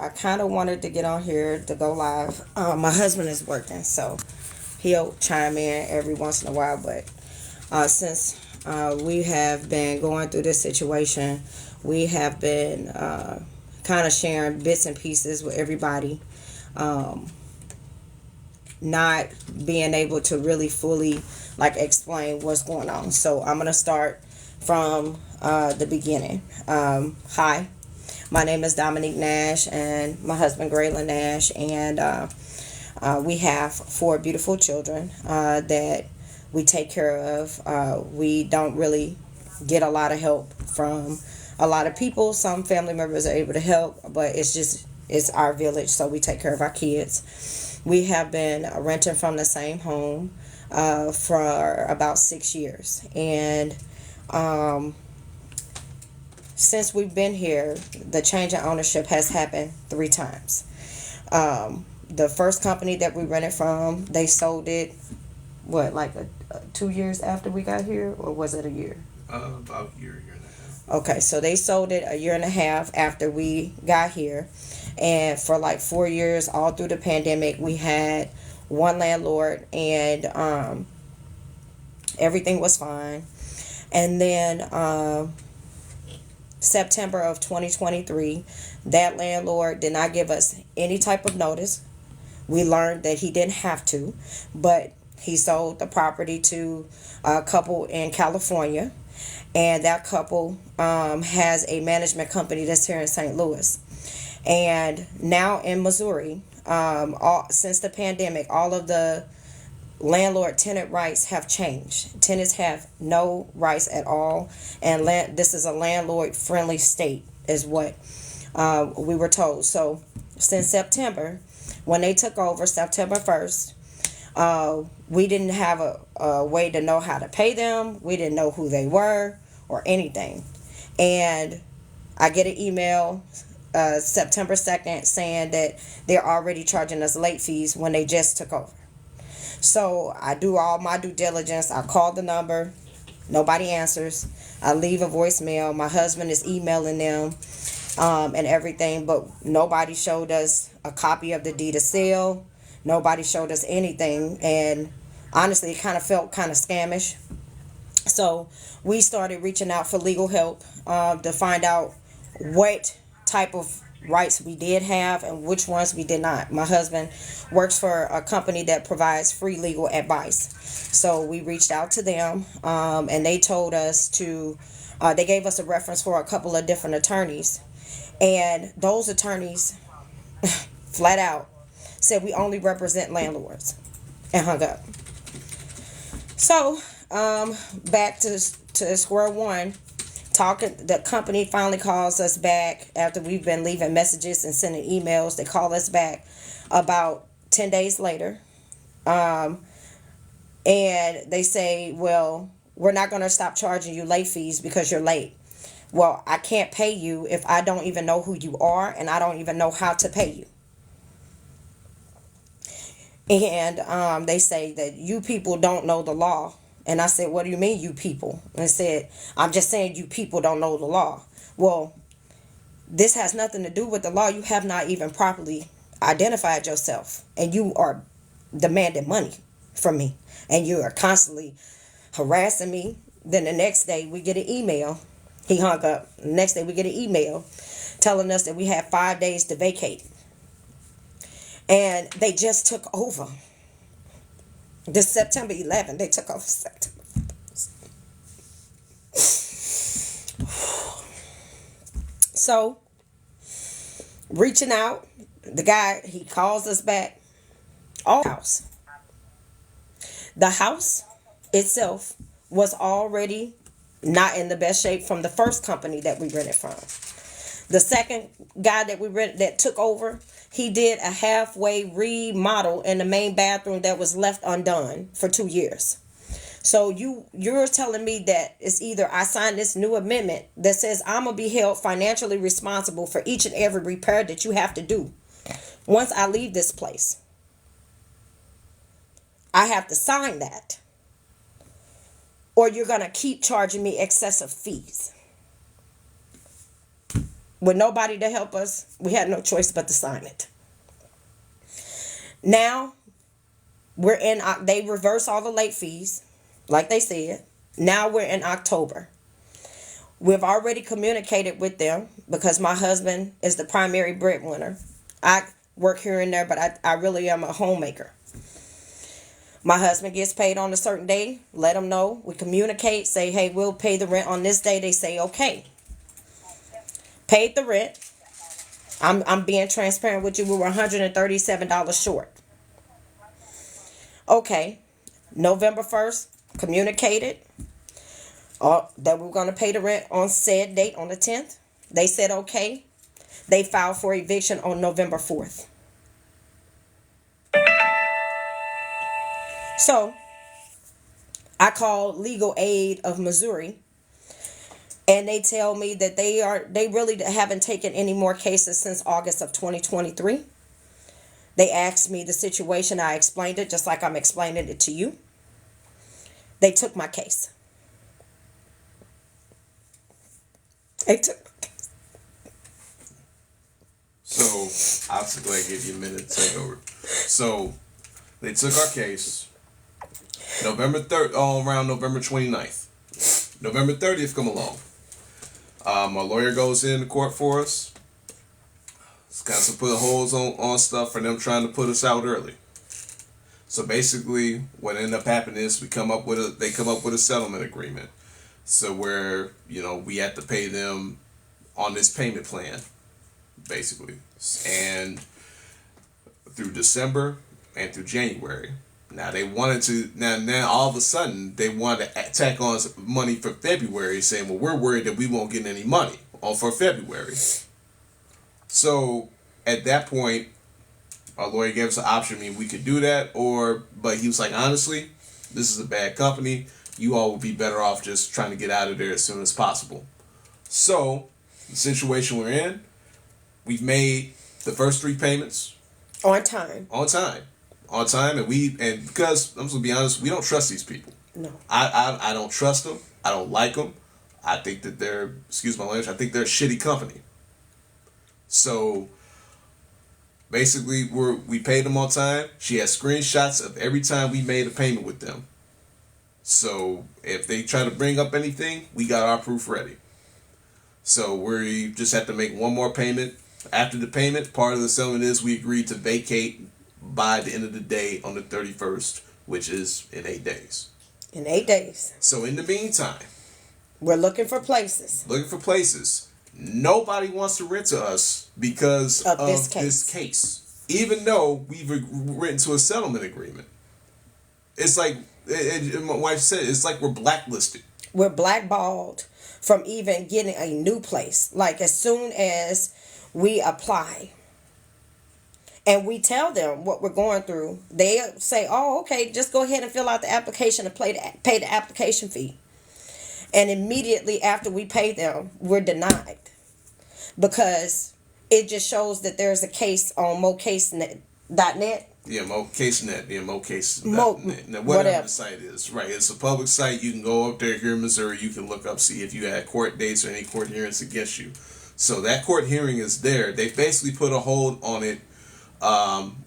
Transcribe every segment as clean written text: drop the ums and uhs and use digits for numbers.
I kind of wanted to get on here to go live. My husband is working, so he'll chime in every once in a while. But since we have been going through this situation, we have been kind of sharing bits and pieces with everybody. Um, Not being able to really fully like explain what's going on. So I'm gonna start from the beginning. Hi, my name is Dominique Nash, and my husband Graylin Nash, and we have four beautiful children that we take care of. We don't really get a lot of help from a lot of people. Some family members are able to help, but it's our village, so we take care of our kids. We have been renting from the same home for about 6 years, and um, since we've been here, the change in ownership has happened 3 times. The first company that we rented from, they sold it, what, like 2 years after we got here, or was it a year? About a year and a half. Okay, so they sold it a year and a half after we got here. And for like 4 years, all through the pandemic, we had one landlord, and everything was fine. And then September of 2023, that landlord did not give us any type of notice. We learned that he didn't have to, but he sold the property to a couple in California, and that couple has a management company that's here in St. Louis. And now in Missouri, since the pandemic, all of the landlord tenant rights have changed. Tenants have no rights at all, and this is a landlord friendly state, is what we were told. So since September, when they took over September 1st, we didn't have a way to know how to pay them. We didn't know who they were or anything. And I get an email September 2nd saying that they're already charging us late fees when they just took over. So I do all my due diligence. I call the number. Nobody answers. I leave a voicemail. My husband is emailing them and everything, but nobody showed us a copy of the deed of sale. Nobody showed us anything, and honestly, it kind of felt kind of scamish. So we started reaching out for legal help to find out what type of rights we did have and which ones we did not. My husband works for a company that provides free legal advice. So we reached out to them, and they told us they gave us a reference for a couple of different attorneys. And those attorneys flat out said we only represent landlords, and hung up. So back to square one. Talking, the company finally calls us back after we've been leaving messages and sending emails. They call us back about 10 days later, and they say, well, we're not going to stop charging you late fees because you're late. Well, I can't pay you if I don't even know who you are, and I don't even know how to pay you. And they say that you people don't know the law. And I said, what do you mean, you people? And they said, I'm just saying you people don't know the law. Well, this has nothing to do with the law. You have not even properly identified yourself. And you are demanding money from me. And you are constantly harassing me. Then the next day we get an email. He hung up. The next day we get an email telling us that we have 5 days to vacate. And they just took over. This September 11th, they took over September 1st. So, reaching out, the guy, he calls us back. House. The house itself was already not in the best shape from the first company that we rented from. The second guy that took over, he did a halfway remodel in the main bathroom that was left undone for 2 years. So you're telling me that it's either I sign this new amendment that says I'm going to be held financially responsible for each and every repair that you have to do once I leave this place. I have to sign that. Or you're going to keep charging me excessive fees. with nobody to help us, we had no choice but to sign it. Now they reverse all the late fees, like they said. Now we're in October. We've already communicated with them because my husband is the primary breadwinner. I work here and there, but I really am a homemaker. My husband gets paid on a certain day. Let them know. We communicate. Say, hey, we'll pay the rent on this day. They say, okay. Paid the rent. I'm being transparent with you. We were $137 short. Okay. November 1st, communicated that we were going to pay the rent on said date on the 10th. They said, okay. They filed for eviction on November 4th. So, I called Legal Aid of Missouri, and they tell me that they really haven't taken any more cases since August of 2023. They asked me the situation. I explained it just like I'm explaining it to you. They took my case. They took my case. So, I'll go ahead and give you a minute to take over. So, they took our case November 3rd, around November 29th. November 30th come along. My lawyer goes into court for us. It's got to put holes on stuff for them trying to put us out early. So basically, what ended up happening is they come up with a settlement agreement. So where, we have to pay them on this payment plan, basically. And through December and through January. Now they wanted to, now all of a sudden they wanted to tack on some money for February, saying, well, we're worried that we won't get any money for February. So at that point, our lawyer gave us an option. I mean, we could do that, but he was like, honestly, this is a bad company. You all would be better off just trying to get out of there as soon as possible. So the situation we're in, we've made the first 3 payments on time. And because I'm gonna be honest, we don't trust these people. No. I don't trust them. I don't like them. I think that excuse my language, I think they're a shitty company. So basically we paid them on time. She has screenshots of every time we made a payment with them. So if they try to bring up anything, we got our proof ready. So we just have to make one more payment. After the payment, part of the settlement is we agreed to vacate by the end of the day on the 31st, which is in 8 days. In 8 days. So in the meantime, we're looking for places. Nobody wants to rent to us because of this case. Even though we've written to a settlement agreement. It's like, and my wife said, it's like we're blacklisted. We're blackballed from even getting a new place. Like as soon as we apply and we tell them what we're going through, they say, oh, okay, just go ahead and fill out the application and pay the application fee. And immediately after we pay them, we're denied. Because it just shows that there's a case on mocasenet.net. Yeah, mocasenet. Yeah, mocasenet. Whatever the site is. Right, it's a public site. You can go up there here in Missouri. You can look up, see if you had court dates or any court hearings against you. So that court hearing is there. They basically put a hold on it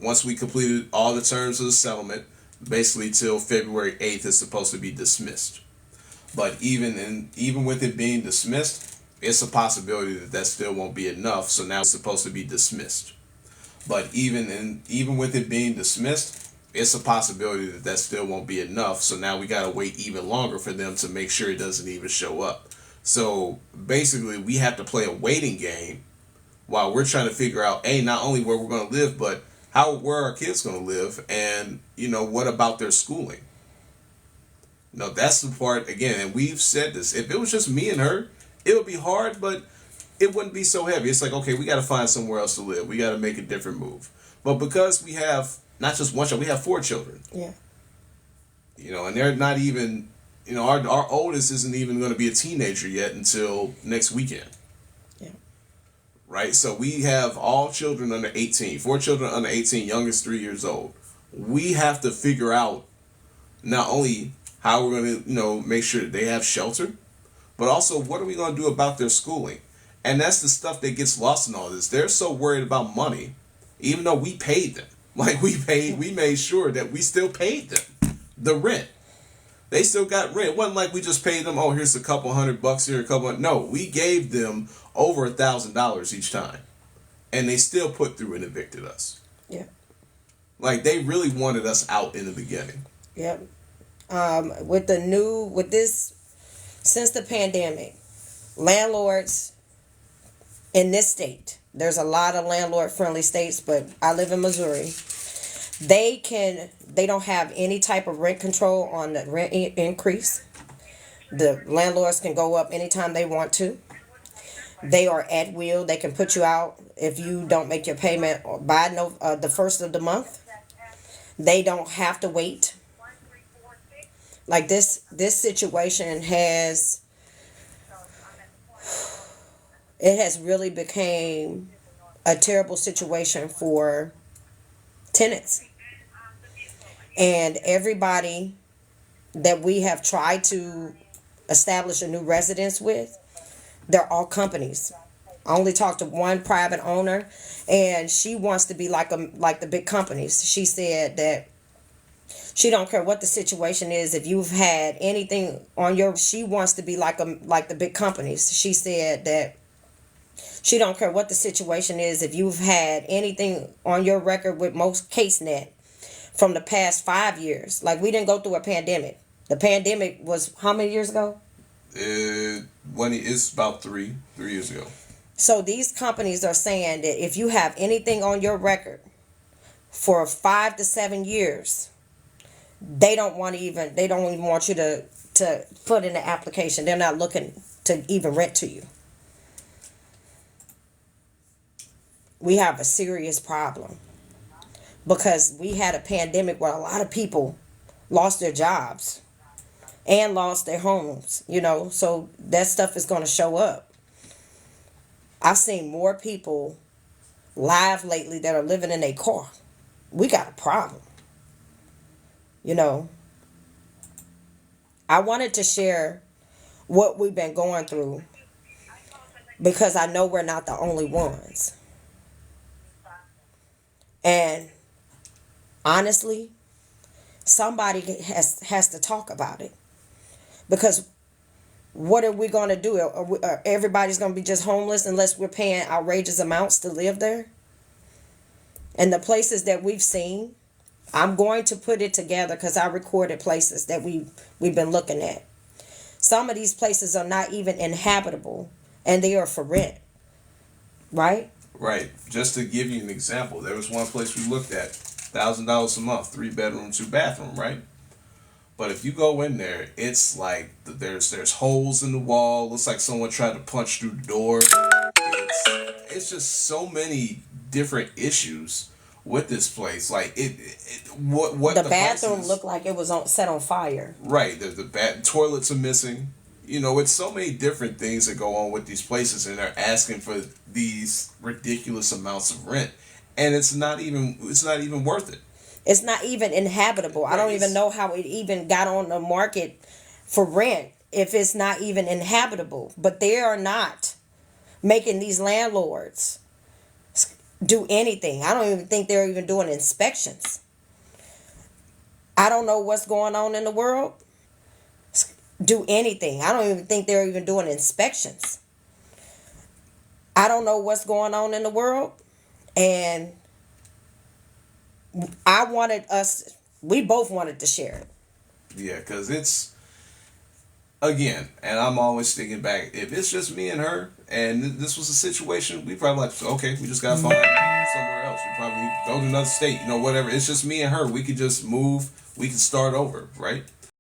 once we completed all the terms of the settlement. Basically till February 8th is supposed to be dismissed. But even with it being dismissed, it's a possibility that still won't be enough. So now it's supposed to be dismissed. But even with it being dismissed, it's a possibility that still won't be enough. So now we gotta wait even longer for them to make sure it doesn't even show up. So basically, we have to play a waiting game while we're trying to figure out, not only where we're gonna live, but where our kids gonna live, and what about their schooling. No, that's the part, again, and we've said this. If it was just me and her, it would be hard, but it wouldn't be so heavy. It's like, okay, we got to find somewhere else to live. We got to make a different move. But because we have not just one child, we have 4 children. Yeah. And they're not even, our oldest isn't even going to be a teenager yet until next weekend. Yeah. Right? So we have all children under 18, 4 children under 18, youngest 3 years old. We have to figure out not only how we're going to, make sure that they have shelter, but also what are we going to do about their schooling? And that's the stuff that gets lost in all this. They're so worried about money, even though we paid them. Like we made sure that we still paid them the rent. They still got rent. It wasn't like we just paid them, oh, here's a couple $100 here, a couple. No, we gave them over $1,000 each time. And they still put through and evicted us. Yeah. Like they really wanted us out in the beginning. Yep. Since the pandemic, landlords in this state, there's a lot of landlord friendly states, but I live in Missouri. They don't have any type of rent control on the rent increase. The landlords can go up anytime they want to. They are at will. They can put you out if you don't make your payment by the first of the month. They don't have to wait. Like this situation has really became a terrible situation for tenants. And everybody that we have tried to establish a new residence with, they're all companies. I only talked to one private owner, and she wants to be like the big companies. She said that she don't care what the situation is. If you've had anything on she wants to be like the big companies. She said that she don't care what the situation is. If you've had anything on your record with most CaseNet from the past 5 years, like we didn't go through a pandemic. The pandemic was how many years ago? It's about 3 years ago. So these companies are saying that if you have anything on your record for 5 to 7 years, they don't even want you to put in the application. They're not looking to even rent to you. We have a serious problem because we had a pandemic where a lot of people lost their jobs and lost their homes, so that stuff is going to show up. I've seen more people live lately that are living in a car. We got a problem. I wanted to share what we've been going through because I know we're not the only ones. And honestly, somebody has to talk about it. Because what are we going to do? Everybody's going to be just homeless unless we're paying outrageous amounts to live there? And the places that we've seen, I'm going to put it together because I recorded places that we've been looking at. Some of these places are not even inhabitable and they are for rent. Right? Right. Just to give you an example, there was one place we looked at, $1,000 a month, 3 bedroom, 2 bathroom, right? But if you go in there, it's like there's holes in the wall. Looks like someone tried to punch through the door. It's just so many different issues with this place. Like what the bathroom looked like it was set on fire. Right. The toilets are missing. It's so many different things that go on with these places, and they're asking for these ridiculous amounts of rent, and it's not even worth it. It's not even inhabitable. Right. I don't even know how it even got on the market for rent if it's not even inhabitable. But they are not making these landlords do anything. I don't even think they're even doing inspections. I don't know what's going on in the world. Do anything. I don't even think they're even doing inspections. I don't know what's going on in the world. And we both wanted to share it. Yeah, because it's, again, and I'm always thinking back, if it's just me and her, and this was a situation, we probably like, okay, we just got to find somewhere else. We probably go to another state, whatever. It's just me and her. We could just move. We could start over, right?